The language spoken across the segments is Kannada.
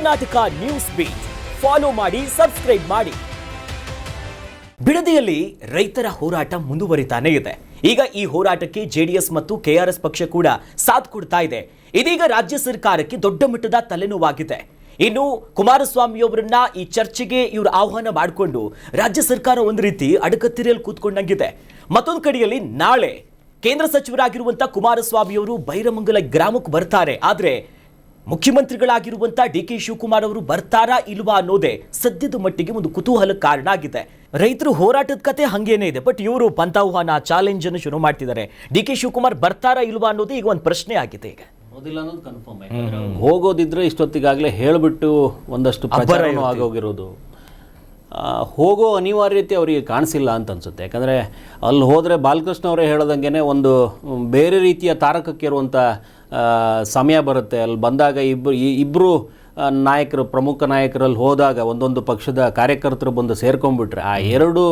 ಕರ್ನಾಟಕ ನ್ಯೂಸ್ ಬೀಟ್ ಫಾಲೋ ಮಾಡಿ, ಸಬ್ಸ್ಕ್ರೈಬ್ ಮಾಡಿ. ಬಿಡದಿಯಲ್ಲಿ ರೈತರ ಹೋರಾಟ ಮುಂದುವರಿತಾನೇ ಇದೆ. ಈಗ ಈ ಹೋರಾಟಕ್ಕೆ ಜೆಡಿಎಸ್ ಮತ್ತು ಕೆಆರ್ಎಸ್ ಪಕ್ಷ ಕೂಡ ಸಾಥ್ ಕೊಡ್ತಾ ಇದೆ. ಇದೀಗ ರಾಜ್ಯ ಸರ್ಕಾರಕ್ಕೆ ದೊಡ್ಡ ಮಟ್ಟದ ತಲೆನೋವಾಗಿದೆ. ಇನ್ನು ಕುಮಾರಸ್ವಾಮಿ ಅವರನ್ನ ಈ ಚರ್ಚೆಗೆ ಇವರು ಆಹ್ವಾನ ಮಾಡಿಕೊಂಡು ರಾಜ್ಯ ಸರ್ಕಾರ ಒಂದು ರೀತಿ ಅಡಕತ್ತಿರಿಯಲ್ಲಿ ಕೂತ್ಕೊಂಡಂಗಿದೆ. ಮತ್ತೊಂದು ಕಡೆಯಲ್ಲಿ ನಾಳೆ ಕೇಂದ್ರ ಸಚಿವರಾಗಿರುವಂತಹ ಕುಮಾರಸ್ವಾಮಿ ಅವರು ಬೈರಮಂಗಲ ಗ್ರಾಮಕ್ಕೆ ಬರ್ತಾರೆ. ಆದ್ರೆ ಮುಖ್ಯಮಂತ್ರಿಗಳಾಗಿರುವಂತಹ ಡಿ.ಕೆ. ಶಿವಕುಮಾರ್ ಅವರು ಬರ್ತಾರಾ ಇಲ್ವಾ ಅನ್ನೋದೇ ಸದ್ಯದ ಮಟ್ಟಿಗೆ ಒಂದು ಕುತೂಹಲಕ್ಕೆ ಕಾರಣ ಆಗಿದೆ. ರೈತರು ಹೋರಾಟದ ಕತೆ ಹಂಗೇನೆ ಇದೆ, ಬಟ್ ಇವರು ಪಂಥಾಹ್ವಾನ ಚಾಲೆಂಜ್ ಅನ್ನು ಶುರು ಮಾಡ್ತಿದ್ದಾರೆ. ಡಿ.ಕೆ. ಶಿವಕುಮಾರ್ ಬರ್ತಾರಾ ಇಲ್ವಾ ಅನ್ನೋದು ಈಗ ಒಂದು ಪ್ರಶ್ನೆ ಆಗಿದೆ. ಈಗ ಹೋಗೋದಿದ್ರೆ ಇಷ್ಟೊತ್ತಿಗಾಗಲೇ ಹೇಳಿಬಿಟ್ಟು ಒಂದಷ್ಟು ಪ್ರಚಾರನೂ ಆಗೋಗಿರೋದು. ಹೋಗೋ ಅನಿವಾರ್ಯತೆ ಅವರಿಗೆ ಕಾಣಿಸಿಲ್ಲ ಅಂತ ಅನ್ಸುತ್ತೆ. ಯಾಕಂದರೆ ಅಲ್ಲಿ ಹೋದರೆ ಬಾಲಕೃಷ್ಣ ಅವರೇ ಹೇಳೋದಂಗೆ ಒಂದು ಬೇರೆ ರೀತಿಯ ತಾರಕಕ್ಕಿರುವಂಥ ಸಮಯ ಬರುತ್ತೆ. ಅಲ್ಲಿ ಬಂದಾಗ ಇಬ್ಬರು ನಾಯಕರು, ಪ್ರಮುಖ ನಾಯಕರಲ್ಲಿ ಹೋದಾಗ ಒಂದೊಂದು ಪಕ್ಷದ ಕಾರ್ಯಕರ್ತರು ಬಂದು ಸೇರ್ಕೊಂಡ್ಬಿಟ್ರೆ ಆ ಎರಡು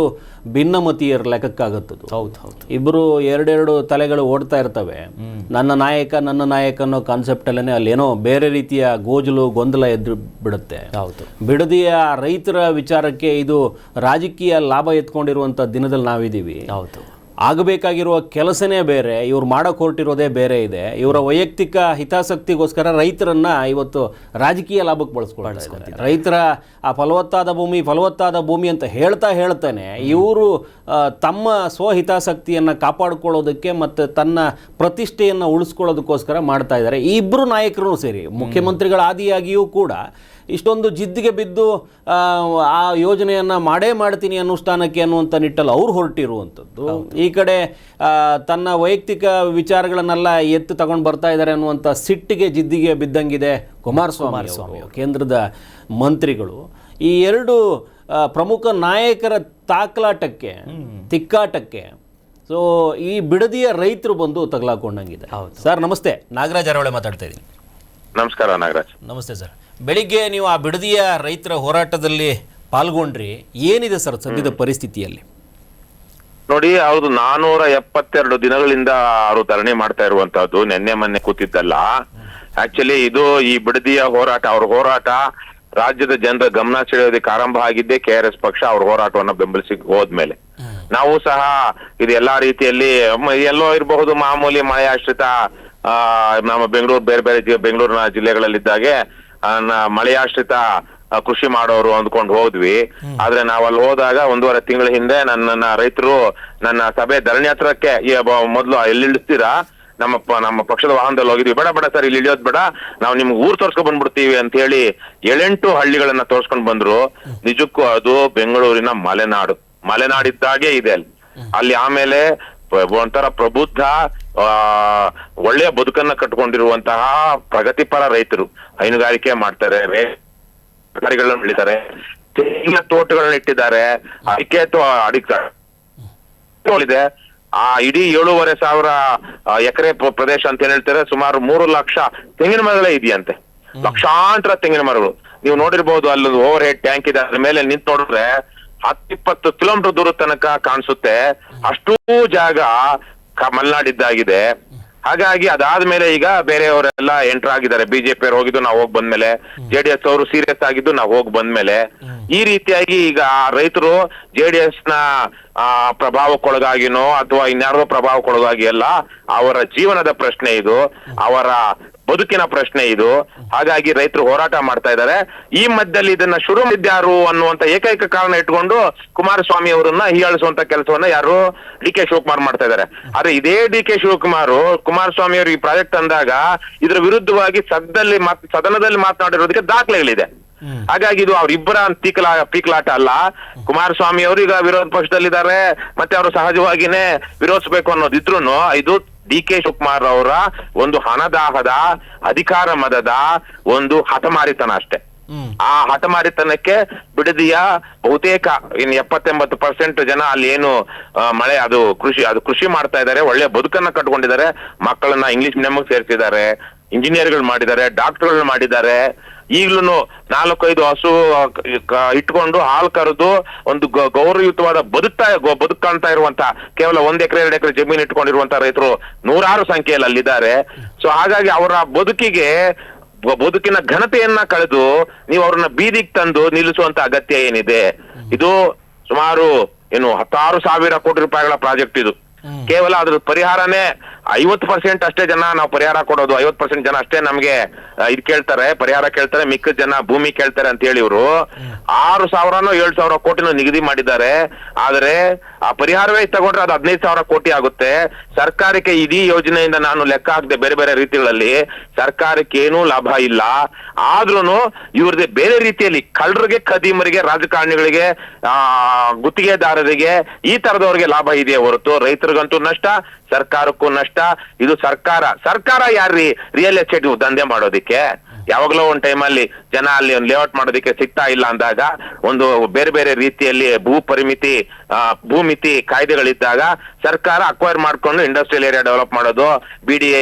ಭಿನ್ನಮತೀಯರ ಲೆಕ್ಕಕ್ಕಾಗುತ್ತದು. ಹೌದು, ಇಬ್ಬರು ಎರಡೆರಡು ತಲೆಗಳು ಓಡ್ತಾ ಇರ್ತವೆ. ನನ್ನ ನಾಯಕ ಅನ್ನೋ ಕಾನ್ಸೆಪ್ಟಲ್ಲೇ ಅಲ್ಲೇನೋ ಬೇರೆ ರೀತಿಯ ಗೊಂದಲ ಎದ್ದು ಬಿಡುತ್ತೆ. ಹೌದು, ಬಿಡದಿಯ ರೈತರ ವಿಚಾರಕ್ಕೆ ಇದು ರಾಜಕೀಯ ಲಾಭ ಎತ್ಕೊಂಡಿರುವಂಥ ದಿನದಲ್ಲಿ ನಾವಿದ್ದೀವಿ. ಹೌದು, ಆಗಬೇಕಾಗಿರುವ ಕೆಲಸನೇ ಬೇರೆ, ಇವ್ರು ಮಾಡೋಕೆ ಹೊರಟಿರೋದೇ ಬೇರೆ ಇದೆ. ಇವರ ವೈಯಕ್ತಿಕ ಹಿತಾಸಕ್ತಿಗೋಸ್ಕರ ರೈತರನ್ನ ಇವತ್ತು ರಾಜಕೀಯ ಲಾಭಕ್ಕೆ ಬಳಸ್ಕೊಳ್ತಾರೆ. ರೈತರ ಆ ಫಲವತ್ತಾದ ಭೂಮಿ ಅಂತ ಹೇಳ್ತಾನೆ ಇವರು ತಮ್ಮ ಸ್ವಹಿತಾಸಕ್ತಿಯನ್ನು ಕಾಪಾಡಿಕೊಳ್ಳೋದಕ್ಕೆ ಮತ್ತು ತನ್ನ ಪ್ರತಿಷ್ಠೆಯನ್ನು ಉಳಿಸ್ಕೊಳ್ಳೋದಕ್ಕೋಸ್ಕರ ಮಾಡ್ತಾ ಇದ್ದಾರೆ. ಈ ಇಬ್ಬರು ನಾಯಕರು ಸೇರಿ ಮುಖ್ಯಮಂತ್ರಿಗಳ ಆದಿಯಾಗಿಯೂ ಕೂಡ ಇಷ್ಟೊಂದು ಜಿದ್ದಿಗೆ ಬಿದ್ದು ಆ ಯೋಜನೆಯನ್ನು ಮಾಡ್ತೀನಿ ಅನುಷ್ಠಾನಕ್ಕೆ ಅನ್ನುವಂಥ ನಿಟ್ಟಲ್ಲಿ ಅವ್ರು ಹೊರಟಿರುವಂಥದ್ದು. ಈ ಕಡೆ ತನ್ನ ವೈಯಕ್ತಿಕ ವಿಚಾರಗಳನ್ನೆಲ್ಲ ಎತ್ತು ತಗೊಂಡು ಬರ್ತಾ ಇದ್ದಾರೆ ಅನ್ನುವಂಥ ಸಿಟ್ಟಿಗೆ ಜಿದ್ದಿಗೆ ಬಿದ್ದಂಗಿದೆ ಕುಮಾರಸ್ವಾಮಿ ಕೇಂದ್ರದ ಮಂತ್ರಿಗಳು. ಈ ಎರಡು ಪ್ರಮುಖ ನಾಯಕರ ತಿಕ್ಕಾಟಕ್ಕೆ ಸೊ ಈ ಬಿಡದಿಯ ರೈತರು ಬಂದು ತಗಲಾಕೊಂಡಂಗಿದೆ. ಸರ್ ನಮಸ್ತೆ, ನಾಗರಾಜ್ ಅರವಳೆ ಮಾತಾಡ್ತಾ ಇದ್ದೀನಿ. ನಮಸ್ಕಾರ ನಾಗರಾಜ್. ನಮಸ್ತೆ ಸರ್. ಬೆಳಿಗ್ಗೆ ನೀವು ಆ ಬಿಡದಿಯ ರೈತರ ಹೋರಾಟದಲ್ಲಿ ಪಾಲ್ಗೊಂಡ್ರಿ, ಏನಿದೆ ಸರ್ ಸದ್ಯದ ಪರಿಸ್ಥಿತಿಯಲ್ಲಿ? ನೋಡಿ, ಅವ್ರದ್ದು 472 ದಿನಗಳಿಂದ ಅವರು ಧರಣಿ ಮಾಡ್ತಾ ಇರುವಂತಹದ್ದು ನಿನ್ನೆ ಮೊನ್ನೆ ಕೂತಿದ್ದಲ್ಲ. ಆಕ್ಚುಲಿ ಇದು ಈ ಬಿಡದಿಯ ಹೋರಾಟ, ಅವ್ರ ಹೋರಾಟ ರಾಜ್ಯದ ಜನರ ಗಮನ ಸೆಳೆಯೋದಕ್ಕೆ ಆರಂಭ ಆಗಿದ್ದೆ ಕೆಆರ್ಎಸ್ ಪಕ್ಷ ಅವ್ರ ಹೋರಾಟವನ್ನ ಬೆಂಬಲಿಸಿ ಹೋದ್ಮೇಲೆ. ನಾವು ಸಹ ಇದು ಎಲ್ಲಾ ರೀತಿಯಲ್ಲಿ ಎಲ್ಲೋ ಇರಬಹುದು, ಮಾಮೂಲಿ ಮಳೆ ಆಶ್ರಿತ ನಮ್ಮ ಬೆಂಗಳೂರಿನ ಜಿಲ್ಲೆಗಳಲ್ಲಿದ್ದಾಗೆ ಮಳೆಯಾಶ್ರಿತ ಕೃಷಿ ಮಾಡೋರು ಅಂದ್ಕೊಂಡು ಹೋದ್ವಿ. ಆದ್ರೆ ನಾವ್ ಅಲ್ಲಿ ಹೋದಾಗ 1.5 ತಿಂಗಳ ಹಿಂದೆ ನನ್ನ ರೈತರು ನನ್ನ ಸಭೆ ಧರಣಿ ಹತ್ರಕ್ಕೆ ಮೊದ್ಲು ಎಲ್ಲಿ ಇಳಿಸ್ತೀರಾ, ನಮ್ಮ ಪಕ್ಷದ ವಾಹನದಲ್ಲಿ ಹೋಗಿದ್ವಿ. ಬೇಡ ಸರ್, ಇಲ್ಲಿ ಇಳಿಯೋದ್ ಬೇಡ, ನಾವು ನಿಮ್ಗೆ ಊರ್ ತೋರ್ಸ್ಕೊಂಡ್ ಬಂದ್ಬಿಡ್ತೀವಿ ಅಂತ ಹೇಳಿ 7-8 ಹಳ್ಳಿಗಳನ್ನ ತೋರ್ಸ್ಕೊಂಡ್ ಬಂದ್ರು. ನಿಜಕ್ಕೂ ಅದು ಬೆಂಗಳೂರಿನ ಮಲೆನಾಡಿದ್ದಾಗೆ ಇದೆ ಅಲ್ಲಿ. ಆಮೇಲೆ ಒಂಥರ ಪ್ರಬುದ್ಧ ಒಳ್ಳೆಯ ಬದುಕನ್ನ ಕಟ್ಕೊಂಡಿರುವಂತಹ ಪ್ರಗತಿಪರ ರೈತರು ಹೈನುಗಾರಿಕೆ ಮಾಡ್ತಾರೆ, ತರಕಾರಿಗಳನ್ನ ಬೆಳಿತಾರೆ, ತೆಂಗಿನ ತೋಟಗಳನ್ನ ಇಟ್ಟಿದ್ದಾರೆ, ಅಡಿಕೆ ಇದೆ. ಆ ಇಡೀ 7,500 ಎಕರೆ ಪ್ರದೇಶ ಅಂತ ಏನ್ ಹೇಳ್ತಾರೆ, ಸುಮಾರು 3 ಲಕ್ಷ ತೆಂಗಿನ ಮರಗಳೇ ಇದೆಯಂತೆ. ಲಕ್ಷಾಂತರ ತೆಂಗಿನ ಮರಗಳು ನೀವು ನೋಡಿರ್ಬಹುದು. ಅಲ್ಲೊಂದು ಓವರ್ ಹೆಡ್ ಟ್ಯಾಂಕ್ ಇದೆ, ಅದ್ರ ಮೇಲೆ ನಿಂತು ನೋಡಿದ್ರೆ 10-20 ಕಿಲೋಮೀಟರ್ ದೂರ ತನಕ ಕಾಣಿಸುತ್ತೆ. ಅಷ್ಟೂ ಜಾಗ ಮಲೆನಾಡಿದ್ದಾಗಿದೆ. ಹಾಗಾಗಿ ಅದಾದ್ಮೇಲೆ ಈಗ ಬೇರೆಯವರೆಲ್ಲ ಎಂಟರ್ ಆಗಿದ್ದಾರೆ. ಬಿಜೆಪಿ ಅವ್ರು ಹೋಗಿದ್ದು ನಾವು ಹೋಗಿ ಬಂದ್ಮೇಲೆ, ಜೆಡಿಎಸ್ ಅವರು ಸೀರಿಯಸ್ ಆಗಿದ್ದು ನಾವು ಹೋಗಿ ಬಂದ್ಮೇಲೆ, ಈ ರೀತಿಯಾಗಿ ಈಗ ರೈತರು ಜೆಡಿಎಸ್ ನ ಪ್ರಭಾವಕ್ಕೊಳಗಾಗಿನೋ ಅಥವಾ ಇನ್ಯಾರೋ ಪ್ರಭಾವಕ್ಕೊಳಗಾಗಿ ಅಲ್ಲ, ಅವರ ಜೀವನದ ಪ್ರಶ್ನೆ ಇದು, ಅವರ ಬದುಕಿನ ಪ್ರಶ್ನೆ ಇದು. ಹಾಗಾಗಿ ರೈತರು ಹೋರಾಟ ಮಾಡ್ತಾ ಇದ್ದಾರೆ. ಈ ಮಧ್ಯದಲ್ಲಿ ಇದನ್ನ ಶುರು ಮಾಡಿದ್ಯಾರು ಅನ್ನುವಂತ ಏಕೈಕ ಕಾರಣ ಇಟ್ಕೊಂಡು ಕುಮಾರಸ್ವಾಮಿ ಅವರನ್ನ ಹೀಯಾಳಿಸುವಂತ ಕೆಲಸವನ್ನ ಯಾರು ಡಿ.ಕೆ. ಶಿವಕುಮಾರ್ ಮಾಡ್ತಾ ಇದ್ದಾರೆ. ಆದ್ರೆ ಇದೇ ಡಿ.ಕೆ. ಕುಮಾರಸ್ವಾಮಿ ಅವರು ಈ ಪ್ರಾಜೆಕ್ಟ್ ಅಂದಾಗ ಇದ್ರ ವಿರುದ್ಧವಾಗಿ ಸದನದಲ್ಲಿ ಮಾತನಾಡಿರೋದಕ್ಕೆ ದಾಖಲೆಗಳಿದೆ. ಹಾಗಾಗಿ ಇದು ಅವ್ರಿಬ್ಬರ ಪೀಕಲಾಟ ಅಲ್ಲ. ಕುಮಾರಸ್ವಾಮಿ ಅವರು ಈಗ ವಿರೋಧ ಪಕ್ಷದಲ್ಲಿದ್ದಾರೆ, ಮತ್ತೆ ಅವರು ಸಹಜವಾಗಿನೇ ವಿರೋಧಿಸಬೇಕು ಅನ್ನೋದಿದ್ರು ಇದು ಡಿ.ಕೆ. ಶಿವಕುಮಾರ್ ಅವರ ಒಂದು ಹಣದಾಹದ, ಅಧಿಕಾರ ಮದದ ಒಂದು ಹಠಮಾರಿತನ ಅಷ್ಟೇ. ಆ ಹಠಮಾರಿತನಕ್ಕೆ ಬಿಡದಿಯ ಬಹುತೇಕ 70-80% ಜನ ಅಲ್ಲಿ ಏನು ಮಳೆ ಅದು ಕೃಷಿ ಮಾಡ್ತಾ ಇದ್ದಾರೆ, ಒಳ್ಳೆ ಬದುಕನ್ನ ಕಟ್ಕೊಂಡಿದ್ದಾರೆ, ಮಕ್ಕಳನ್ನ ಇಂಗ್ಲಿಷ್ ಮೀಡಿಯಂಗೆ ಸೇರಿಸಿದ್ದಾರೆ, ಇಂಜಿನಿಯರ್ಗಳು ಮಾಡಿದ್ದಾರೆ, ಡಾಕ್ಟರ್ಗಳು ಮಾಡಿದ್ದಾರೆ. ಈಗ್ಲೂ 4-5 ಹಸು ಇಟ್ಕೊಂಡು ಹಾಲು ಕರೆದು ಒಂದು ಗೌರವಯುತವಾದ ಬದುಕಾಣ್ತಾ ಇರುವಂತ ಕೇವಲ 1 ಎಕರೆ 2 ಎಕರೆ ಜಮೀನು ಇಟ್ಕೊಂಡಿರುವಂತ ರೈತರು ನೂರಾರು ಸಂಖ್ಯೆಯಲ್ಲಿ ಅಲ್ಲಿದ್ದಾರೆ. ಸೊ ಹಾಗಾಗಿ ಅವರ ಬದುಕಿಗೆ ಬದುಕಿನ ಘನತೆಯನ್ನ ಕಳೆದು ನೀವು ಅವ್ರನ್ನ ಬೀದಿಗೆ ತಂದು ನಿಲ್ಲಿಸುವಂತ ಅಗತ್ಯ ಏನಿದೆ? ಇದು ಸುಮಾರು 10,000 ಕೋಟಿ ರೂಪಾಯಿಗಳ ಪ್ರಾಜೆಕ್ಟ್ ಇದು. ಕೇವಲ ಅದ್ರ ಪರಿಹಾರನೇ 50% ಅಷ್ಟೇ ಜನ ನಾವು ಪರಿಹಾರ ಕೊಡೋದು, 50% ಜನ ಅಷ್ಟೇ ನಮ್ಗೆ ಇದ್ ಕೇಳ್ತಾರೆ, ಪರಿಹಾರ ಕೇಳ್ತಾರೆ, ಮಿಕ್ಕಿದ ಜನ ಭೂಮಿ ಕೇಳ್ತಾರೆ ಅಂತ ಹೇಳಿ ಇವರು 6,000 7,000 ಕೋಟಿನ ನಿಗದಿ ಮಾಡಿದ್ದಾರೆ. ಆದ್ರೆ ಆ ಪರಿಹಾರವೇ ತಗೊಂಡ್ರೆ ಅದು 15,000 ಕೋಟಿ ಆಗುತ್ತೆ. ಸರ್ಕಾರಕ್ಕೆ ಇಡೀ ಯೋಜನೆಯಿಂದ ನಾನು ಲೆಕ್ಕ ಹಾಕದೆ ಬೇರೆ ಬೇರೆ ರೀತಿಗಳಲ್ಲಿ ಸರ್ಕಾರಕ್ಕೆ ಏನೂ ಲಾಭ ಇಲ್ಲ. ಆದ್ರೂನು ಇವ್ರದೇ ಬೇರೆ ರೀತಿಯಲ್ಲಿ ಕಳ್ಳರಿಗೆ, ಖದೀಮರಿಗೆ, ರಾಜಕಾರಣಿಗಳಿಗೆ, ಗುತ್ತಿಗೆದಾರರಿಗೆ, ಈ ತರದವ್ರಿಗೆ ಲಾಭ ಇದೆಯೇ ಹೊರತು ರೈತರಿಗಂತೂ ನಷ್ಟ, ಸರ್ಕಾರಕ್ಕೂ ನಷ್ಟ. ಇದು ಸರ್ಕಾರ ಯಾರ್ರೀ ರಿಯಲ್ ಎಸ್ಟೇಟ್ ದಂಧೆ ಮಾಡೋದಿಕ್ಕೆ? ಯಾವಾಗ್ಲೋ ಒಂದ್ ಟೈಮಲ್ಲಿ ಜನ ಅಲ್ಲಿ ಒಂದು ಲೇಔಟ್ ಮಾಡೋದಕ್ಕೆ ಸಿಗ್ತಾ ಇಲ್ಲ ಅಂದಾಗ ಒಂದು ಬೇರೆ ಬೇರೆ ರೀತಿಯಲ್ಲಿ ಭೂಮಿತಿ ಕಾಯ್ದೆಗಳಿದ್ದಾಗ ಸರ್ಕಾರ ಅಕ್ವೈರ್ ಮಾಡ್ಕೊಂಡು ಇಂಡಸ್ಟ್ರಿಯಲ್ ಏರಿಯಾ ಡೆವಲಪ್ ಮಾಡೋದು, BDA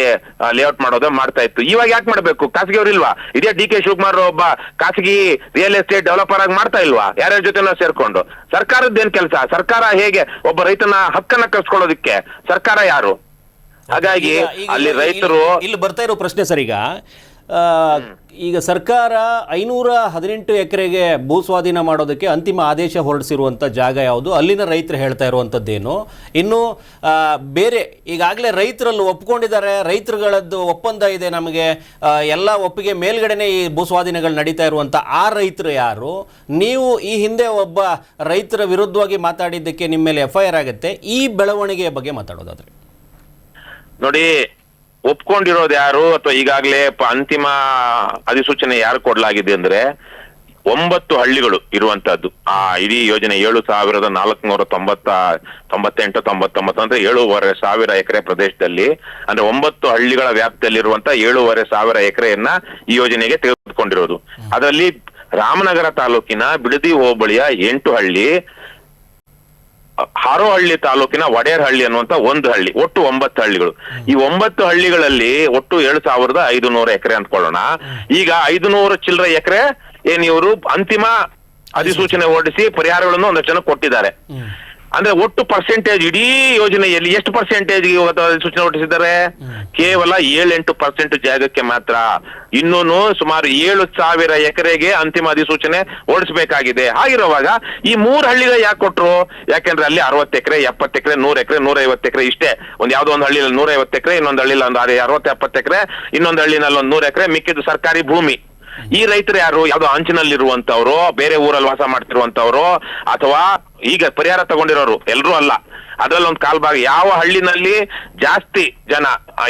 ಲೇಔಟ್ ಮಾಡೋದು ಮಾಡ್ತಾ ಇತ್ತು. ಇವಾಗ ಯಾಕೆ ಮಾಡ್ಬೇಕು? ಖಾಸಗಿಯವ್ರು ಇಲ್ವಾ? ಇದೇ DK ಶಿವಕುಮಾರ್ ಒಬ್ಬ ಖಾಸಗಿ ರಿಯಲ್ ಎಸ್ಟೇಟ್ ಡೆವಲಪರ್ ಆಗಿ ಮಾಡ್ತಾ ಇಲ್ವಾ? ಯಾರ್ಯಾರ ಜೊತೆ ಸೇರ್ಕೊಂಡು? ಸರ್ಕಾರದ್ದೇನ್ ಕೆಲಸ? ಸರ್ಕಾರ ಹೇಗೆ ಒಬ್ಬ ರೈತನ ಹಕ್ಕನ್ನ ಕಳ್ಸ್ಕೊಳ್ಳೋದಿಕ್ಕೆ ಸರ್ಕಾರ ಯಾರು? ಹಾಗಾಗಿ ಅಲ್ಲಿ ರೈತರು ಇಲ್ಲಿ ಬರ್ತಾ ಇರೋ ಪ್ರಶ್ನೆ ಸರ್, ಈಗ ಸರ್ಕಾರ 518 ಎಕರೆಗೆ ಭೂ ಸ್ವಾಧೀನ ಮಾಡೋದಕ್ಕೆ ಅಂತಿಮ ಆದೇಶ ಹೊರಡಿಸಿರುವಂಥ ಜಾಗ ಯಾವುದು? ಅಲ್ಲಿನ ರೈತರು ಹೇಳ್ತಾ ಇರುವಂಥದ್ದೇನು? ಇನ್ನು ಬೇರೆ ಈಗಾಗಲೇ ರೈತರಲ್ಲಿ ಒಪ್ಕೊಂಡಿದ್ದಾರೆ, ರೈತರುಗಳದ್ದು ಒಪ್ಪಂದ ಇದೆ, ನಮಗೆ ಎಲ್ಲ ಒಪ್ಪಿಗೆ ಮೇಲ್ಗಡೆನೆ ಈ ಭೂ ಸ್ವಾಧೀನಗಳು ನಡೀತಾ ಇರುವಂಥ ಆ ರೈತರು ಯಾರು? ನೀವು ಈ ಹಿಂದೆ ಒಬ್ಬ ರೈತರ ವಿರುದ್ಧವಾಗಿ ಮಾತಾಡಿದ್ದಕ್ಕೆ ನಿಮ್ಮ ಮೇಲೆ FIR ಆಗುತ್ತೆ. ಈ ಬೆಳವಣಿಗೆಯ ಬಗ್ಗೆ ಮಾತಾಡೋದಾದ್ರೆ ನೋಡಿ, ಒಪ್ಕೊಂಡಿರೋದು ಯಾರು ಅಥವಾ ಈಗಾಗಲೇ ಅಂತಿಮ ಅಧಿಸೂಚನೆ ಯಾರು ಕೊಡ್ಲಾಗಿದೆ ಅಂದ್ರೆ 9 ಹಳ್ಳಿಗಳು ಇರುವಂತಹದ್ದು ಆ ಇಡೀ ಯೋಜನೆ. 7,498 ಅಂದ್ರೆ 7,500 ಎಕರೆ ಪ್ರದೇಶದಲ್ಲಿ, ಅಂದ್ರೆ 9 ಹಳ್ಳಿಗಳ ವ್ಯಾಪ್ತಿಯಲ್ಲಿರುವಂತಹ 7,500 ಎಕರೆಯನ್ನ ಈ ಯೋಜನೆಗೆ ತೆಗೆದುಕೊಂಡಿರೋದು. ಅದರಲ್ಲಿ ರಾಮನಗರ ತಾಲೂಕಿನ ಬಿಡದಿ ಹೋಬಳಿಯ 8 ಹಳ್ಳಿ, ಹಾರೋಹಳ್ಳಿ ತಾಲೂಕಿನ ವಡೇರಹಳ್ಳಿ ಅನ್ನುವಂತ 1 ಹಳ್ಳಿ, ಒಟ್ಟು 9 ಹಳ್ಳಿಗಳು. ಈ 9 ಹಳ್ಳಿಗಳಲ್ಲಿ ಒಟ್ಟು 7,500 ಎಕರೆ ಅಂದ್ಕೊಳ್ಳೋಣ. ಈಗ 500 ಚಿಲ್ಲರೆ ಎಕರೆ ಏನ್ ಇವರು ಅಂತಿಮ ಅಧಿಸೂಚನೆ ಹೊರಡಿಸಿ ಪರಿಹಾರಗಳನ್ನು ಒಂದಷ್ಟು ಜನ ಕೊಟ್ಟಿದ್ದಾರೆ. ಅಂದ್ರೆ ಒಟ್ಟು ಪರ್ಸೆಂಟೇಜ್ ಇಡೀ ಯೋಜನೆಯಲ್ಲಿ ಎಷ್ಟು ಪರ್ಸೆಂಟೇಜ್ ಅಧಿಸೂಚನೆ ಹೊರಡಿಸಿದ್ದಾರೆ? ಕೇವಲ 7-8% ಜಾಗಕ್ಕೆ ಮಾತ್ರ. ಇನ್ನೂನು ಸುಮಾರು 7,000 ಎಕರೆಗೆ ಅಂತಿಮ ಅಧಿಸೂಚನೆ ಹೊರಡಿಸಬೇಕಾಗಿದೆ. ಹಾಗಿರುವಾಗ ಈ 3 ಹಳ್ಳಿಗಳು ಯಾಕೆ ಕೊಟ್ರು? ಯಾಕೆಂದ್ರೆ ಅಲ್ಲಿ 60 ಎಕರೆ, 70 ಎಕರೆ, 100 ಎಕರೆ, 150 ಎಕರೆ ಇಷ್ಟೇ. ಯಾವ್ದೋ ಒಂದು ಹಳ್ಳಿಯಲ್ಲಿ 150 ಎಕರೆ, ಇನ್ನೊಂದು ಹಳ್ಳಿಯಲ್ಲಿ ಒಂದು 60-70 ಎಕರೆ, ಇನ್ನೊಂದು ಹಳ್ಳಿನಲ್ಲಿ ಒಂದು 100 ಎಕರೆ, ಮಿಕ್ಕಿದ್ದು ಸರ್ಕಾರಿ ಭೂಮಿ. ಈ ರೈತರು ಯಾರು? ಯಾವ್ದೋ ಅಂಚಿನಲ್ಲಿರುವಂತವ್ರು, ಬೇರೆ ಊರಲ್ಲಿ ವಾಸ ಮಾಡ್ತಿರುವಂತವ್ರು, ಅಥವಾ ಈಗ ಪರಿಹಾರ ತಗೊಂಡಿರೋರು? ಎಲ್ರೂ ಅಲ್ಲ. ಅದ್ರಲ್ಲಿ ಒಂದು ಕಾಲ್ಭಾಗ ಯಾವ ಹಳ್ಳಿನಲ್ಲಿ ಜಾಸ್ತಿ ಜನ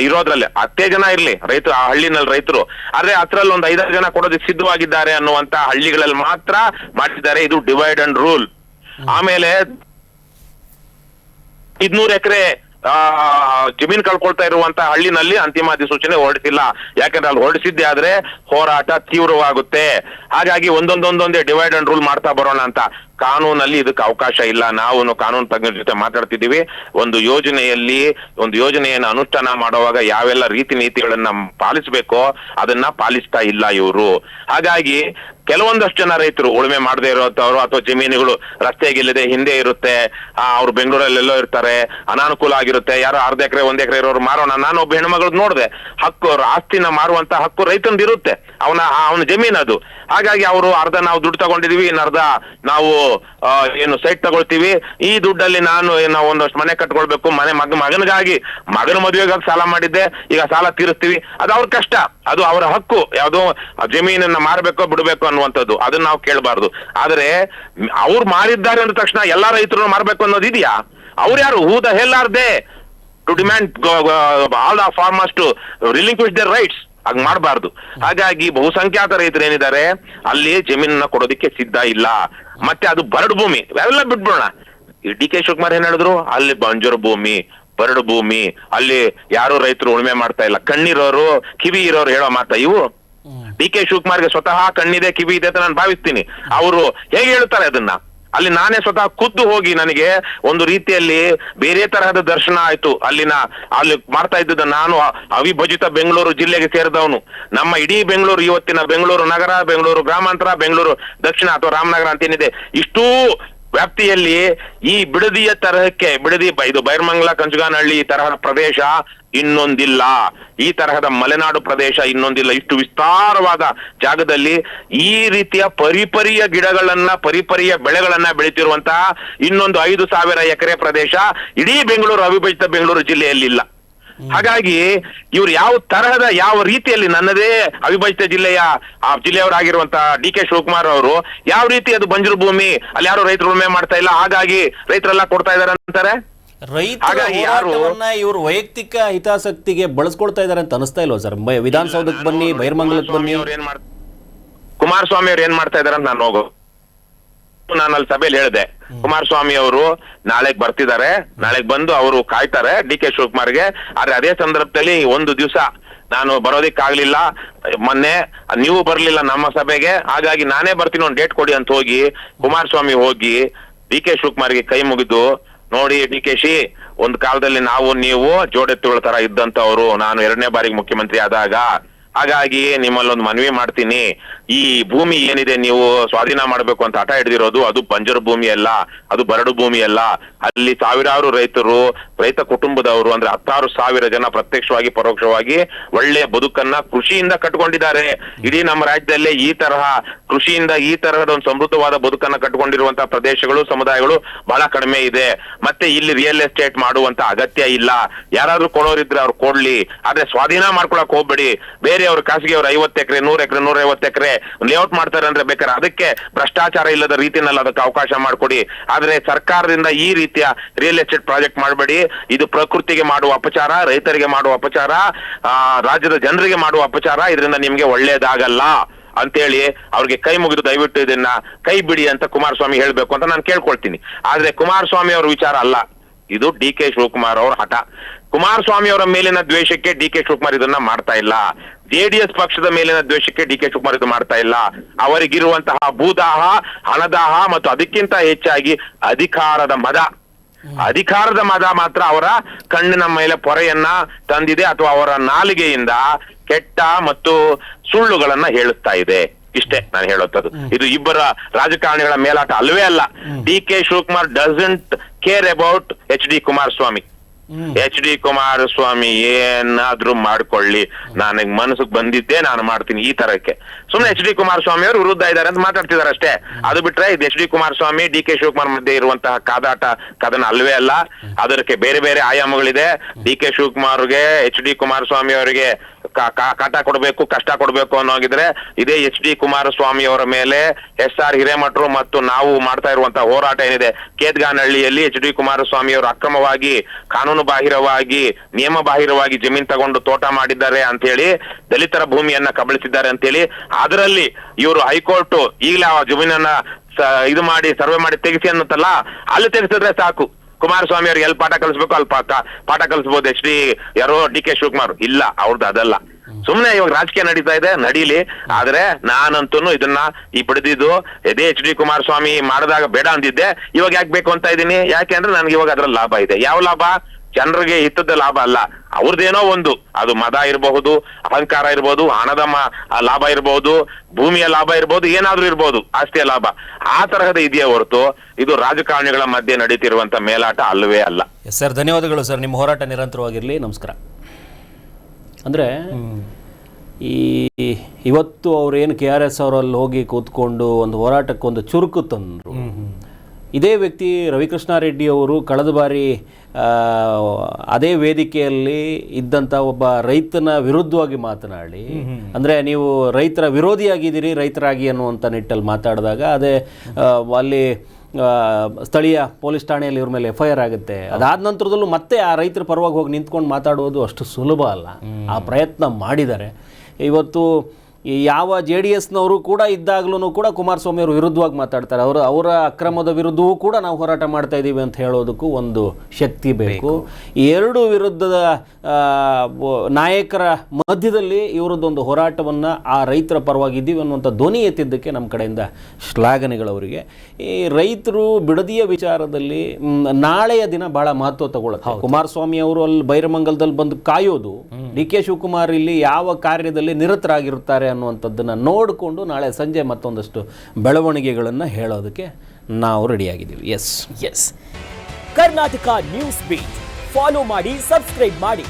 ಇರೋದ್ರಲ್ಲಿ 10 ಜನ ಇರ್ಲಿ ರೈತರು, ಆ ಹಳ್ಳಿನಲ್ಲಿ ರೈತರು, ಆದ್ರೆ ಅದ್ರಲ್ಲಿ ಒಂದು 5 ಜನ ಕೊಡೋದಕ್ಕೆ ಸಿದ್ಧವಾಗಿದ್ದಾರೆ ಅನ್ನುವಂತ ಹಳ್ಳಿಗಳಲ್ಲಿ ಮಾತ್ರ ಮಾಡಿದ್ದಾರೆ. ಇದು ಡಿವೈಡ್ ಅಂಡ್ ರೂಲ್. ಆಮೇಲೆ 500 ಎಕರೆ ಜಮೀನ್ ಕಳ್ಕೊಳ್ತಾ ಇರುವಂತ ಹಳ್ಳಿನಲ್ಲಿ ಅಂತಿಮ ಅಧಿಸೂಚನೆ ಹೊರಡಿಸಿಲ್ಲ. ಯಾಕಂದ್ರೆ ಅಲ್ಲಿ ಹೊರಡಿಸಿದ್ದೆ ಆದ್ರೆ ಹೋರಾಟ ತೀವ್ರವಾಗುತ್ತೆ. ಹಾಗಾಗಿ ಒಂದೊಂದೇ ಡಿವೈಡ್ ಅಂಡ್ ರೂಲ್ ಮಾಡ್ತಾ ಬರೋಣ ಅಂತ. ಕಾನೂನಲ್ಲಿ ಇದಕ್ಕೆ ಅವಕಾಶ ಇಲ್ಲ. ನಾವು ಕಾನೂನು ತಜ್ಞರ ಜೊತೆ ಮಾತಾಡ್ತಿದ್ದೀವಿ. ಒಂದು ಯೋಜನೆಯನ್ನು ಅನುಷ್ಠಾನ ಮಾಡುವಾಗ ಯಾವೆಲ್ಲ ರೀತಿ ನೀತಿಗಳನ್ನ ಪಾಲಿಸಬೇಕೋ ಅದನ್ನ ಪಾಲಿಸ್ತಾ ಇಲ್ಲ ಇವರು. ಹಾಗಾಗಿ ಕೆಲವೊಂದಷ್ಟು ಜನ ರೈತರು ಉಳುಮೆ ಮಾಡದೇ ಇರೋಂಥವ್ರು ಅಥವಾ ಜಮೀನುಗಳು ರಸ್ತೆಗಿಲ್ಲದೆ ಹಿಂದೆ ಇರುತ್ತೆ, ಅವ್ರು ಬೆಂಗಳೂರಲ್ಲೆಲ್ಲೋ ಇರ್ತಾರೆ, ಅನಾನುಕೂಲ ಆಗಿರುತ್ತೆ, ಯಾರೋ 1/2 ಎಕರೆ 1 ಎಕರೆ ಇರೋರು ಮಾರೋಣ. ನಾನು ಒಬ್ಬ ಹೆಣ್ಮಗಳು ನೋಡಿದೆ, ಆಸ್ತಿನ ಮಾರುವಂತ ಹಕ್ಕು ರೈತಂದು ಇರುತ್ತೆ, ಅವನ ಜಮೀನು ಅದು. ಹಾಗಾಗಿ ಅವರು ಅರ್ಧ ನಾವು ದುಡ್ಡು ತಗೊಂಡಿದೀವಿ, ಇನ್ನರ್ಧ ನಾವು ಏನು ಸೈಟ್ ತಗೊಳ್ತೀವಿ, ಈ ದುಡ್ಡಲ್ಲಿ ನಾವು ಒಂದಷ್ಟು ಮನೆ ಕಟ್ಕೊಳ್ಬೇಕು, ಮಗನ ಮದುವೆಗಾಗಿ ಸಾಲ ಮಾಡಿದ್ದೆ, ಈಗ ಸಾಲ ತೀರಿಸ್ತೀವಿ, ಅದು ಅವ್ರ ಕಷ್ಟ, ಅದು ಅವರ ಹಕ್ಕು. ಯಾವ್ದೋ ಜಮೀನನ್ನ ಮಾರಬೇಕೋ ಬಿಡಬೇಕು ಅನ್ನುವಂಥದ್ದು, ಅದನ್ನ ನಾವು ಕೇಳಬಾರ್ದು. ಆದ್ರೆ ಅವ್ರು ಮಾರಿದ್ದಾರೆ ಅಂದ ತಕ್ಷಣ ಎಲ್ಲಾ ರೈತರು ಮಾರ್ಬೇಕು ಅನ್ನೋದು ಇದೆಯಾ? ಅವ್ರು ಯಾರು? Who the hell are they to demand all the farmers to relinquish their rights? ಹಾಗೆ ಮಾಡಬಾರ್ದು. ಹಾಗಾಗಿ ಬಹುಸಂಖ್ಯಾತ ರೈತರು ಏನಿದ್ದಾರೆ ಅಲ್ಲಿ ಜಮೀನನ್ನ ಕೊಡೋದಿಕ್ಕೆ ಸಿದ್ಧ ಇಲ್ಲ. ಮತ್ತೆ ಅದು ಬರಡು ಭೂಮಿ, ಅವೆಲ್ಲ ಬಿಟ್ಬಿಡೋಣ. DK ಶಿವಕುಮಾರ್ ಏನ್ ಹೇಳಿದ್ರು? ಅಲ್ಲಿ ಬಂಜರು ಭೂಮಿ, ಬರಡು ಭೂಮಿ, ಅಲ್ಲಿ ಯಾರು ರೈತರು ಉಳುಮೆ ಮಾಡ್ತಾ ಇಲ್ಲ. ಕಣ್ಣಿರೋರು, ಕಿವಿ ಇರೋರು ಹೇಳೋ ಮಾತಾ ಇವು? DK ಶಿವಕುಮಾರ್ಗೆ ಸ್ವತಃ ಕಣ್ಣಿದೆ, ಕಿವಿ ಇದೆ ಅಂತ ನಾನು ಭಾವಿಸ್ತೀನಿ. ಅವರು ಹೇಗೆ ಹೇಳ್ತಾರೆ ಅದನ್ನ? ಅಲ್ಲಿ ನಾನೇ ಸ್ವತಃ ಖುದ್ದು ಹೋಗಿ ನನಗೆ ಒಂದು ರೀತಿಯಲ್ಲಿ ಬೇರೆ ತರಹದ ದರ್ಶನ ಆಯ್ತು. ಅಲ್ಲಿ ಮಾಡ್ತಾ ಇದ್ದ ನಾನು ಅವಿಭಜಿತ ಬೆಂಗಳೂರು ಜಿಲ್ಲೆಗೆ ಸೇರಿದವನು. ನಮ್ಮ ಇಡೀ ಬೆಂಗಳೂರು, ಇವತ್ತಿನ ಬೆಂಗಳೂರು ನಗರ, ಬೆಂಗಳೂರು ಗ್ರಾಮಾಂತರ, ಬೆಂಗಳೂರು ದಕ್ಷಿಣ ಅಥವಾ ರಾಮನಗರ ಅಂತೇನಿದೆ, ಇಷ್ಟೂ ವ್ಯಾಪ್ತಿಯಲ್ಲಿ ಈ ಬಿಡದಿಯ ತರಹಕ್ಕೆ ಇದು ಬೈರಮಂಗಲ, ಕಂಚಗಾನಹಳ್ಳಿ ಈ ತರಹದ ಪ್ರದೇಶ ಇನ್ನೊಂದಿಲ್ಲ. ಈ ತರಹದ ಮಲೆನಾಡು ಪ್ರದೇಶ ಇನ್ನೊಂದಿಲ್ಲ. ಇಷ್ಟು ವಿಸ್ತಾರವಾದ ಜಾಗದಲ್ಲಿ ಈ ರೀತಿಯ ಪರಿಪರಿಯ ಗಿಡಗಳನ್ನ, ಪರಿಪರಿಯ ಬೆಳೆಗಳನ್ನ ಬೆಳೀತಿರುವಂತಹ ಇನ್ನೊಂದು 5,000 ಎಕರೆ ಪ್ರದೇಶ ಇಡೀ ಬೆಂಗಳೂರು, ಅವಿಭಜಿತ ಬೆಂಗಳೂರು ಜಿಲ್ಲೆಯಲ್ಲಿಲ್ಲ. ಹಾಗಾಗಿ ಇವ್ರು ಯಾವ ರೀತಿಯಲ್ಲಿ ನನ್ನದೇ ಅವಿಭಜಿತ ಜಿಲ್ಲೆಯವರಾಗಿರುವಂತಹ DK ಶಿವಕುಮಾರ್ ಅವರು ಯಾವ ರೀತಿ ಅದು ಬಂಜರು ಭೂಮಿ, ಅಲ್ಲಿ ಯಾರು ರೈತರು ಉಳುಮೆ ಮಾಡ್ತಾ ಇಲ್ಲ, ಹಾಗಾಗಿ ರೈತರೆಲ್ಲ ಕೊಡ್ತಾ ಇದಾರೆ ಅಂತಾರೆ. ರೈತರನ್ನ ಇವರು ವೈಯಕ್ತಿಕ ಹಿತಾಸಕ್ತಿಗೆ ಬಳಸ್ಕೊಳ್ತಾ ಇದಾರೆ ಅಂತ ಅನಿಸ್ತಾ ಇಲ್ವಾ ಸರ್? ವಿಧಾನಸೌಧಕ್ಕೆ ಬನ್ನಿ, ಬೈರಮಂಗಲಕ್ಕೆ ಬನ್ನಿ. ಕುಮಾರಸ್ವಾಮಿ ಅವ್ರು ಏನ್ ಮಾಡ್ತಾ ಇದಾರೆ ಅಂತ ನಾನು ಅಲ್ಲಿ ಸಭೆಯಲ್ಲಿ ಹೇಳಿದೆ. ಕುಮಾರಸ್ವಾಮಿ ಅವರು ನಾಳೆಗ್ ಬರ್ತಿದ್ದಾರೆ, ನಾಳೆಗ್ ಬಂದು ಅವರು ಕಾಯ್ತಾರೆ DK ಶಿವಕುಮಾರ್ಗೆ. ಆದ್ರೆ ಅದೇ ಸಂದರ್ಭದಲ್ಲಿ ಒಂದು ದಿವಸ ನಾನು ಬರೋದಿಕ್ಕಾಗ್ಲಿಲ್ಲ, ಮೊನ್ನೆ ನೀವು ಬರ್ಲಿಲ್ಲ ನಮ್ಮ ಸಭೆಗೆ, ಹಾಗಾಗಿ ನಾನೇ ಬರ್ತೀನಿ, ಒಂದು ಡೇಟ್ ಕೊಡಿ ಅಂತ ಹೋಗಿ ಕುಮಾರಸ್ವಾಮಿ ಹೋಗಿ DK ಶಿವಕುಮಾರ್ಗೆ ಕೈ ಮುಗಿದು, ನೋಡಿ DKಶಿ, ಒಂದು ಕಾಲದಲ್ಲಿ ನೀವು ಜೋಡೆತ್ತುಗಳ ತರ ಇದ್ದಂತವ್ರು, ನಾನು 2ನೇ ಬಾರಿಗೆ ಮುಖ್ಯಮಂತ್ರಿ ಆದಾಗ, ಹಾಗಾಗಿ ನಿಮ್ಮಲ್ಲೊಂದು ಮನವಿ ಮಾಡ್ತೀನಿ, ಈ ಭೂಮಿ ಏನಿದೆ ನೀವು ಸ್ವಾಧೀನ ಮಾಡ್ಬೇಕು ಅಂತ ಹಠ ಹಿಡಿದಿರೋದು ಅದು ಬಂಜರು ಭೂಮಿ ಅಲ್ಲ, ಅದು ಬರಡು ಭೂಮಿ ಅಲ್ಲ. ಅಲ್ಲಿ ಸಾವಿರಾರು ರೈತರು, ರೈತ ಕುಟುಂಬದವರು ಅಂದ್ರೆ 16,000 ಜನ ಪ್ರತ್ಯಕ್ಷವಾಗಿ ಪರೋಕ್ಷವಾಗಿ ಒಳ್ಳೆ ಬದುಕನ್ನ ಕೃಷಿಯಿಂದ ಕಟ್ಕೊಂಡಿದ್ದಾರೆ. ಇಡೀ ನಮ್ಮ ರಾಜ್ಯದಲ್ಲೇ ಈ ತರಹ ಕೃಷಿಯಿಂದ ಈ ತರಹದ ಒಂದು ಸಮೃದ್ಧವಾದ ಬದುಕನ್ನ ಕಟ್ಕೊಂಡಿರುವಂತಹ ಪ್ರದೇಶಗಳು, ಸಮುದಾಯಗಳು ಬಹಳ ಕಡಿಮೆ ಇದೆ. ಮತ್ತೆ ಇಲ್ಲಿ ರಿಯಲ್ ಎಸ್ಟೇಟ್ ಮಾಡುವಂತ ಅಗತ್ಯ ಇಲ್ಲ. ಯಾರಾದ್ರೂ ಕೊಡೋರಿದ್ರೆ ಅವ್ರು ಕೊಡ್ಲಿ, ಆದ್ರೆ ಸ್ವಾಧೀನ ಮಾಡ್ಕೊಳಕ್ ಹೋಗ್ಬೇಡಿ. ಬೇರೆಯವ್ರು ಖಾಸಗಿಯವ್ರು 50 ಎಕರೆ, 100 ಎಕರೆ, 150 ಎಕರೆ ಲೇಔಟ್ ಮಾಡ್ತಾರೆ ಅಂದ್ರೆ ಬೇಕಾದ್ರೆ ಅದಕ್ಕೆ ಭ್ರಷ್ಟಾಚಾರ ಇಲ್ಲದ ರೀತಿನಲ್ಲಿ ಅದಕ್ಕೆ ಅವಕಾಶ ಮಾಡ್ಕೊಡಿ. ಆದ್ರೆ ಸರ್ಕಾರದಿಂದ ಈ ರೀತಿಯ ರಿಯಲ್ ಎಸ್ಟೇಟ್ ಪ್ರಾಜೆಕ್ಟ್ ಮಾಡಬೇಡಿ. ಇದು ಪ್ರಕೃತಿಗೆ ಮಾಡುವ ಅಪಚಾರ, ರೈತರಿಗೆ ಮಾಡುವ ಅಪಚಾರ, ರಾಜ್ಯದ ಜನರಿಗೆ ಮಾಡುವ ಅಪಚಾರ. ಇದರಿಂದ ನಿಮ್ಗೆ ಒಳ್ಳೇದಾಗಲ್ಲ ಅಂತೇಳಿ ಅವ್ರಿಗೆ ಕೈ ಮುಗಿದು ದಯವಿಟ್ಟು ಇದನ್ನ ಕೈ ಬಿಡಿ ಅಂತ ಕುಮಾರಸ್ವಾಮಿ ಹೇಳ್ಬೇಕು ಅಂತ ನಾನು ಕೇಳ್ಕೊಳ್ತೀನಿ. ಆದ್ರೆ ಕುಮಾರಸ್ವಾಮಿ ಅವ್ರ ವಿಚಾರ ಅಲ್ಲ ಇದು, DK ಶಿವಕುಮಾರ್ ಅವ್ರ ಹಠ. ಕುಮಾರಸ್ವಾಮಿ ಅವರ ಮೇಲಿನ ದ್ವೇಷಕ್ಕೆ DK ಶಿವಕುಮಾರ್ ಇದನ್ನ ಮಾಡ್ತಾ ಇಲ್ಲ. JDS ಪಕ್ಷದ ಮೇಲಿನ ದ್ವೇಷಕ್ಕೆ DK ಶಿವಕುಮಾರ್ ಇದು ಮಾಡ್ತಾ ಇಲ್ಲ. ಅವರಿಗಿರುವಂತಹ ಭೂದಾಹ, ಹಣದಾಹ ಮತ್ತು ಅದಕ್ಕಿಂತ ಹೆಚ್ಚಾಗಿ ಅಧಿಕಾರದ ಮದ ಮಾತ್ರ ಅವರ ಕಣ್ಣಿನ ಮೇಲೆ ಪೊರೆಯನ್ನ ತಂದಿದೆ, ಅಥವಾ ಅವರ ನಾಲಿಗೆಯಿಂದ ಕೆಟ್ಟ ಮತ್ತು ಸುಳ್ಳುಗಳನ್ನ ಹೇಳುತ್ತಾ ಇದೆ. ಇಷ್ಟೇ ನಾನು ಹೇಳುತ್ತದು. ಇದು ಇಬ್ಬರ ರಾಜಕಾರಣಿಗಳ ಮೇಲಾಟ ಅಲ್ವೇ ಅಲ್ಲ. DK Shivakumar doesn't care about HD Kumaraswamy. HD Kumaraswamy ಏನಾದ್ರೂ ಮಾಡ್ಕೊಳ್ಳಿ, ನನಗ್ ಮನಸ್ಸಿಗೆ ಬಂದಿದ್ದೆ ನಾನು ಮಾಡ್ತೀನಿ ಈ ತರಕ್ಕೆ. ಸುಮ್ನೆ HD ಕುಮಾರಸ್ವಾಮಿ ಅವರು ವಿರುದ್ಧ ಇದ್ದಾರೆ ಅಂತ ಮಾತಾಡ್ತಿದಾರೆ ಅಷ್ಟೇ. ಅದು ಬಿಟ್ರೆ ಇದು HD ಕುಮಾರಸ್ವಾಮಿ DK ಶಿವಕುಮಾರ್ ಮಧ್ಯೆ ಇರುವಂತಹ ಕದನ ಅಲ್ವೇ ಅಲ್ಲ. ಅದಕ್ಕೆ ಬೇರೆ ಬೇರೆ ಆಯಾಮಗಳಿದೆ. DK ಶಿವಕುಮಾರ್ಗೆ HD ಕುಮಾರಸ್ವಾಮಿ ಅವರಿಗೆ ಕಾಟ ಕೊಡ್ಬೇಕು, ಕಷ್ಟ ಕೊಡ್ಬೇಕು ಅನ್ನೋಗಿದ್ರೆ ಇದೇ HD ಕುಮಾರಸ್ವಾಮಿ ಅವರ ಮೇಲೆ SR ಹಿರೇಮಠರು ಮತ್ತು ನಾವು ಮಾಡ್ತಾ ಇರುವಂತಹ ಹೋರಾಟ ಏನಿದೆ, ಕೇದ್ಗಾನಹಳ್ಳಿಯಲ್ಲಿ HD ಕುಮಾರಸ್ವಾಮಿ ಅವರು ಅಕ್ರಮವಾಗಿ, ಕಾನೂನು ಬಾಹಿರವಾಗಿ, ನಿಯಮ ಬಾಹಿರವಾಗಿ ಜಮೀನ್ ತಗೊಂಡು ತೋಟ ಮಾಡಿದ್ದಾರೆ ಅಂತ ಹೇಳಿ, ದಲಿತರ ಭೂಮಿಯನ್ನ ಕಬಳಿಸಿದ್ದಾರೆ ಅಂತ ಹೇಳಿ, ಅದರಲ್ಲಿ ಇವರು ಹೈಕೋರ್ಟ್ ಈಗಲೇ ಆ ಜಮೀನನ್ನ ಇದು ಮಾಡಿ ಸರ್ವೆ ಮಾಡಿ ತೆಗಿಸಿ ಅನ್ನುತ್ತಲ್ಲ, ಅಲ್ಲಿ ತೆಗೆಸಿದ್ರೆ ಸಾಕು. ಕುಮಾರಸ್ವಾಮಿ ಅವ್ರಿಗೆ ಎಲ್ಲಿ ಪಾಠ ಕಲಿಸ್ಬೇಕು ಅಲ್ಲಿ ಪಾಠ ಕಲಿಸ್ಬೋದು. DK ಶಿವಕುಮಾರ್ ಇಲ್ಲ, ಅವ್ರದ್ದು ಅದಲ್ಲ. ಸುಮ್ನೆ ಇವಾಗ ರಾಜಕೀಯ ನಡೀತಾ ಇದೆ, ನಡೀಲಿ. ಆದ್ರೆ ನಾನಂತೂ ಇದನ್ನ ಬಿಡದಿದ್ದು ಇದೇ HD ಕುಮಾರಸ್ವಾಮಿ ಮಾಡಿದಾಗ ಬೇಡ ಅಂದಿದ್ದೆ, ಇವಾಗ ಯಾಕೆ ಬೇಕು ಅಂತ ಇದ್ದೀನಿ. ಯಾಕೆ ಅಂದ್ರೆ ನನ್ಗೆ ಇವಾಗ ಅದ್ರಲ್ಲಿ ಲಾಭ ಇದೆ. ಯಾವ ಲಾಭ? ಜನರಿಗೆ ಹಿತದ ಲಾಭ ಅಲ್ಲ, ಅವ್ರದ್ದೇನೋ ಒಂದು, ಅದು ಮದ ಇರಬಹುದು, ಅಹಂಕಾರ ಇರಬಹುದು, ಹಣದ ಲಾಭ ಇರಬಹುದು, ಭೂಮಿಯ ಲಾಭ ಇರಬಹುದು, ಏನಾದ್ರೂ ಇರಬಹುದು, ಆಸ್ತಿಯ ಲಾಭ. ಆ ತರಹದ ಇದೆಯೇ ಹೊರತು ಇದು ರಾಜಕಾರಣಿಗಳ ಮಧ್ಯೆ ನಡೀತಿರುವಂತ ಮೇಲಾಟ ಅಲ್ಲವೇ ಅಲ್ಲ. ಸರ್, ಧನ್ಯವಾದಗಳು ಸರ್. ನಿಮ್ಮ ಹೋರಾಟ ನಿರಂತರವಾಗಿರಲಿ. ನಮಸ್ಕಾರ. ಅಂದರೆ ಇವತ್ತು ಅವ್ರೇನು KRS ಅವರಲ್ಲಿ ಹೋಗಿ ಕೂತ್ಕೊಂಡು ಒಂದು ಹೋರಾಟಕ್ಕೆ ಒಂದು ಚುರುಕು ತಂದರು. ಇದೇ ವ್ಯಕ್ತಿ ರವಿಕೃಷ್ಣಾರೆಡ್ಡಿ ಅವರು ಕಳೆದ ಬಾರಿ ಅದೇ ವೇದಿಕೆಯಲ್ಲಿ ಇದ್ದಂಥ ಒಬ್ಬ ರೈತನ ವಿರುದ್ಧವಾಗಿ ಮಾತನಾಡಿ, ಅಂದರೆ ನೀವು ರೈತರ ವಿರೋಧಿಯಾಗಿದ್ದೀರಿ, ರೈತರಾಗಿ ಅನ್ನುವಂಥ ನಿಟ್ಟಲ್ಲಿ ಮಾತಾಡಿದಾಗ ಅದೇ ಅಲ್ಲಿ ಸ್ಥಳೀಯ ಪೊಲೀಸ್ ಠಾಣೆಯಲ್ಲಿ ಇವ್ರ ಮೇಲೆ FIR ಆಗುತ್ತೆ. ಅದಾದ ನಂತರದಲ್ಲೂ ಮತ್ತೆ ಆ ರೈತರ ಪರವಾಗಿ ಹೋಗಿ ನಿಂತ್ಕೊಂಡು ಮಾತಾಡುವುದು ಅಷ್ಟು ಸುಲಭ ಅಲ್ಲ. ಆ ಪ್ರಯತ್ನ ಮಾಡಿದ್ದಾರೆ. ಇವತ್ತು ಯಾವ JDSನವರು ಕೂಡ ಇದ್ದಾಗಲೂ ಕೂಡ ಕುಮಾರಸ್ವಾಮಿ ಅವರು ವಿರುದ್ಧವಾಗಿ ಮಾತಾಡ್ತಾರೆ. ಅವರ ಅಕ್ರಮದ ವಿರುದ್ಧವೂ ಕೂಡ ನಾವು ಹೋರಾಟ ಮಾಡ್ತಾ ಇದ್ದೀವಿ ಅಂತ ಹೇಳೋದಕ್ಕೂ ಒಂದು ಶಕ್ತಿ ಬೇಕು. ಈ ಎರಡು ವಿರುದ್ಧದ ನಾಯಕರ ಮಧ್ಯದಲ್ಲಿ ಇವರದ್ದೊಂದು ಹೋರಾಟವನ್ನು ಆ ರೈತರ ಪರವಾಗಿದ್ದೀವಿ ಅನ್ನುವಂಥ ಧ್ವನಿ ಎತ್ತಿದ್ದಕ್ಕೆ ನಮ್ಮ ಕಡೆಯಿಂದ ಶ್ಲಾಘನೆಗಳವರಿಗೆ. ಈ ರೈತರು ಬಿಡದಿಯ ವಿಚಾರದಲ್ಲಿ ನಾಳೆಯ ದಿನ ಬಹಳ ಮಹತ್ವ ತಗೊಳ್ಳುತ್ತೆ. ಕುಮಾರಸ್ವಾಮಿ ಅವರು ಅಲ್ಲಿ ಬೈರಮಂಗಲದಲ್ಲಿ ಬಂದು ಕಾಯೋದು, DK ಶಿವಕುಮಾರ್ ಇಲ್ಲಿ ಯಾವ ಕಾರ್ಯದಲ್ಲಿ ನಿರತರಾಗಿರುತ್ತಾರೆ ಅನ್ನುವಂಥದ್ದನ್ನು ನೋಡಿಕೊಂಡು ನಾಳೆ ಸಂಜೆ ಮತ್ತೊಂದಷ್ಟು ಬೆಳವಣಿಗೆಗಳನ್ನು ಹೇಳೋದಕ್ಕೆ ನಾವು ರೆಡಿಯಾಗಿದ್ದೀವಿ. S Karnataka news beat follow ಮಾಡಿ, ಸಬ್ಸ್ಕ್ರೈಬ್ ಮಾಡಿ.